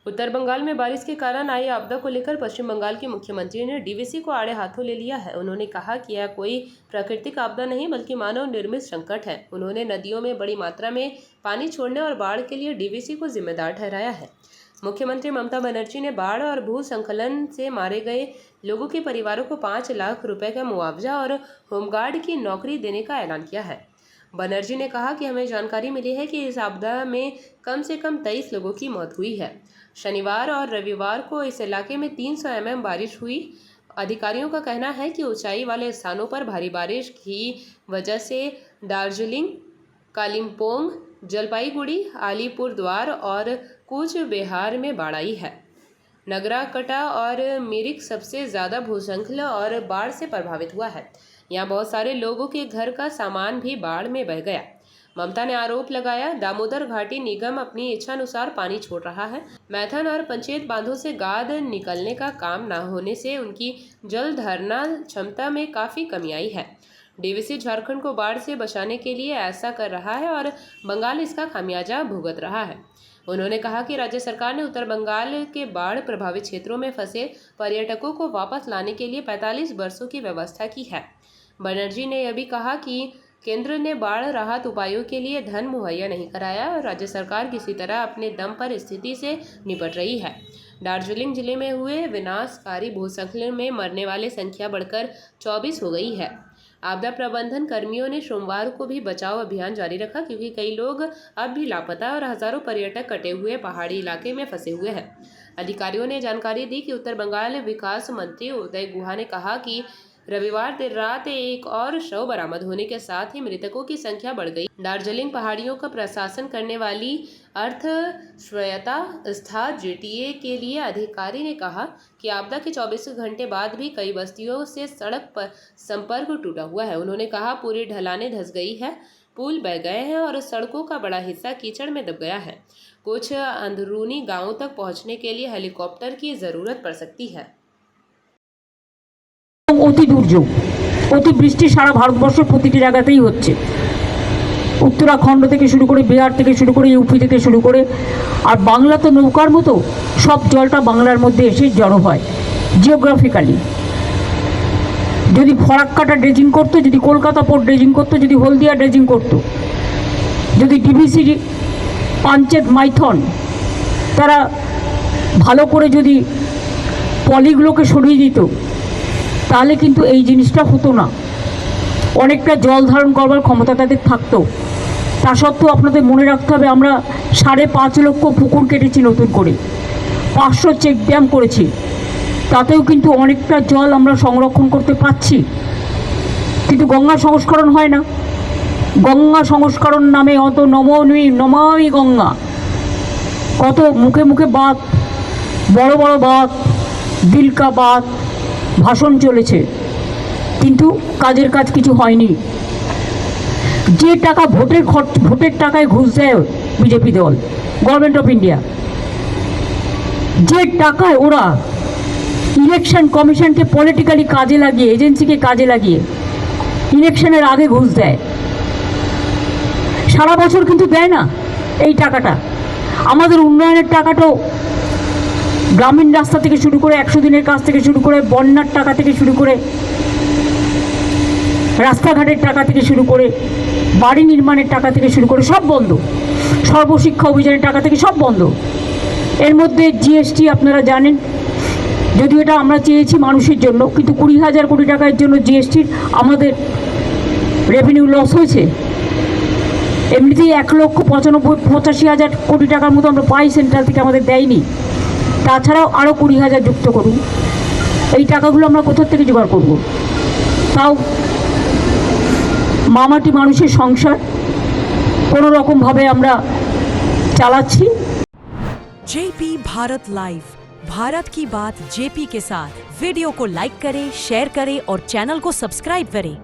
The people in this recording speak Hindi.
उत्तर बंगाल में बारिश के कारण आई आपदा को लेकर पश्चिम बंगाल के मुख्यमंत्री ने डीवीसी को आड़े हाथों ले लिया है। उन्होंने कहा कि यह कोई प्राकृतिक आपदा नहीं बल्कि मानव निर्मित संकट है। उन्होंने नदियों में बड़ी मात्रा में पानी छोड़ने और बाढ़ के लिए डीवीसी को जिम्मेदार ठहराया है। मुख्यमंत्री ममता बनर्जी ने बाढ़ और भूस्खलन से मारे गए लोगों के परिवारों को 5 लाख रुपए का मुआवजा और होमगार्ड की नौकरी देने का ऐलान किया है। बनर्जी ने कहा कि हमें जानकारी मिली है कि इस आपदा में कम से कम 23 लोगों की मौत हुई है। शनिवार और रविवार को इस इलाके में 300 mm बारिश हुई। अधिकारियों का कहना है कि ऊंचाई वाले स्थानों पर भारी बारिश की वजह से दार्जिलिंग, कालिम्पोंग, जलपाईगुड़ी, अलीपुरद्वार और कूच बिहार में बाढ़ आई है। नगराकटा और मिरिक सबसे ज़्यादा भूस्खलन और बाढ़ से प्रभावित हुआ है। यहाँ बहुत सारे लोगों के घर का सामान भी बाढ़ में बह गया। ममता ने आरोप लगाया, दामोदर घाटी निगम अपनी इच्छानुसार पानी छोड़ रहा है। मैथन और पंचायत बांधों से गाद निकलने का काम न होने से उनकी जल धारण क्षमता में काफ़ी कमी आई है। डीवीसी झारखंड को बाढ़ से बचाने के लिए ऐसा कर रहा है और बंगाल इसका खामियाजा भुगत रहा है। उन्होंने कहा कि राज्य सरकार ने उत्तर बंगाल के बाढ़ प्रभावित क्षेत्रों में फंसे पर्यटकों को वापस लाने के लिए 45 बसों की व्यवस्था की है। बनर्जी ने यह भी कहा कि केंद्र ने बाढ़ राहत उपायों के लिए धन मुहैया नहीं कराया और राज्य सरकार किसी तरह अपने दम पर स्थिति से निपट रही है। दार्जिलिंग जिले में हुए विनाशकारी भूस्खलन में मरने वाले संख्या बढ़कर 24 हो गई है। आपदा प्रबंधन कर्मियों ने सोमवार को भी बचाव अभियान जारी रखा क्योंकि कई लोग अब भी लापता और हजारों पर्यटक कटे हुए पहाड़ी इलाके में फंसे हुए हैं। अधिकारियों ने जानकारी दी कि उत्तर बंगाल विकास मंत्री उदय गुहा ने कहा कि रविवार देर रात एक और शव बरामद होने के साथ ही मृतकों की संख्या बढ़ गई। दार्जिलिंग पहाड़ियों का प्रशासन करने वाली अर्थ स्वायत्ता संस्था जेटीए के लिए अधिकारी ने कहा कि आपदा के 24 घंटे बाद भी कई बस्तियों से सड़क पर संपर्क टूटा हुआ है। उन्होंने कहा पूरी ढलानें धंस गई है, पुल बह गए हैं और सड़कों का बड़ा हिस्सा कीचड़ में दब गया है। कुछ अंदरूनी गांवों तक पहुंचने के लिए हेलीकॉप्टर की जरूरत पड़ सकती है। অতি দুর্যোগ, অতি বৃষ্টি সারা ভারতবর্ষের প্রতিটি জায়গাতেই হচ্ছে। উত্তরাখণ্ড থেকে শুরু করে, বিহার থেকে শুরু করে, ইউপি থেকে শুরু করে, আর বাংলা তো নৌকার মতো সব জলটা বাংলার মধ্যে এসে জড়ো হয়। জিওগ্রাফিক্যালি যদি ফরাক্কাটা ড্রেজিং করতো, যদি কলকাতা পোর্ট ড্রেজিং করতো, যদি হলদিয়া ড্রেজিং করতো, যদি ডিভিসি পাঞ্চেত মাইথন তারা ভালো করে যদি পলিগুলোকে সরিয়ে দিত তাহলে কিন্তু এই জিনিসটা হতো না। অনেকটা জল ধারণ করবার ক্ষমতা তাদের থাকতো। তা সত্ত্বেও আপনাদের মনে রাখতে হবে আমরা 5.5 লক্ষ পুকুর কেটেছি নতুন করে, 500 চেক ড্যাম করেছি, তাতেও কিন্তু অনেকটা জল আমরা সংরক্ষণ করতে পারছি। কিন্তু গঙ্গা সংস্করণ হয় না। গঙ্গা সংস্করণ নামে অত নমামি গঙ্গা, কত মুখে মুখে বাত, বড় বড় বাত, দিলকা বাত ভাষণ চলেছে, কিন্তু কাজের কাজ কিছু হয়নি। যে টাকা ভোটের টাকায় ঘুষ দেয় বিজেপি দল, গভর্নমেন্ট অফ ইন্ডিয়া, যে টাকায় ওরা ইলেকশন কমিশনকে পলিটিক্যালি কাজে লাগিয়ে, এজেন্সিকে কাজে লাগিয়ে ইলেকশনের আগে ঘুষ দেয়, সারা বছর কিন্তু দেয় না এই টাকাটা। আমাদের উন্নয়নের টাকাটাও গ্রামীণ রাস্তা থেকে শুরু করে, 100 দিনের কাজ থেকে শুরু করে, বন্যার টাকা থেকে শুরু করে, রাস্তাঘাটের টাকা থেকে শুরু করে, বাড়ি নির্মাণের টাকা থেকে শুরু করে সব বন্ধ। সর্বশিক্ষা অভিযানের টাকা থেকে সব বন্ধ। এর মধ্যে জিএসটি আপনারা জানেন, যদিও এটা আমরা চেয়েছি মানুষের জন্য, কিন্তু 20,000 কোটি টাকার জন্য জিএসটির আমাদের রেভিনিউ লস হয়েছে। এমনিতেই 1,85,000 কোটি টাকার মতো আমরা পাই, সেন্ট্রাল থেকে আমাদের দেয়নি। তাছাড়াও আরও 20,000 যুক্ত করুন। এই টাকাগুলো আমরা কোথা থেকে জোগাড় করব? তাও মামাটি মানুষের সংসার কোনো রকমভাবে আমরা চালাচ্ছি। जेपी भारत लाइव, भारत की बात जेपी के साथ। वीडियो को लाइक करें, शेयर करें और चैनल को सब्सक्राइब करें।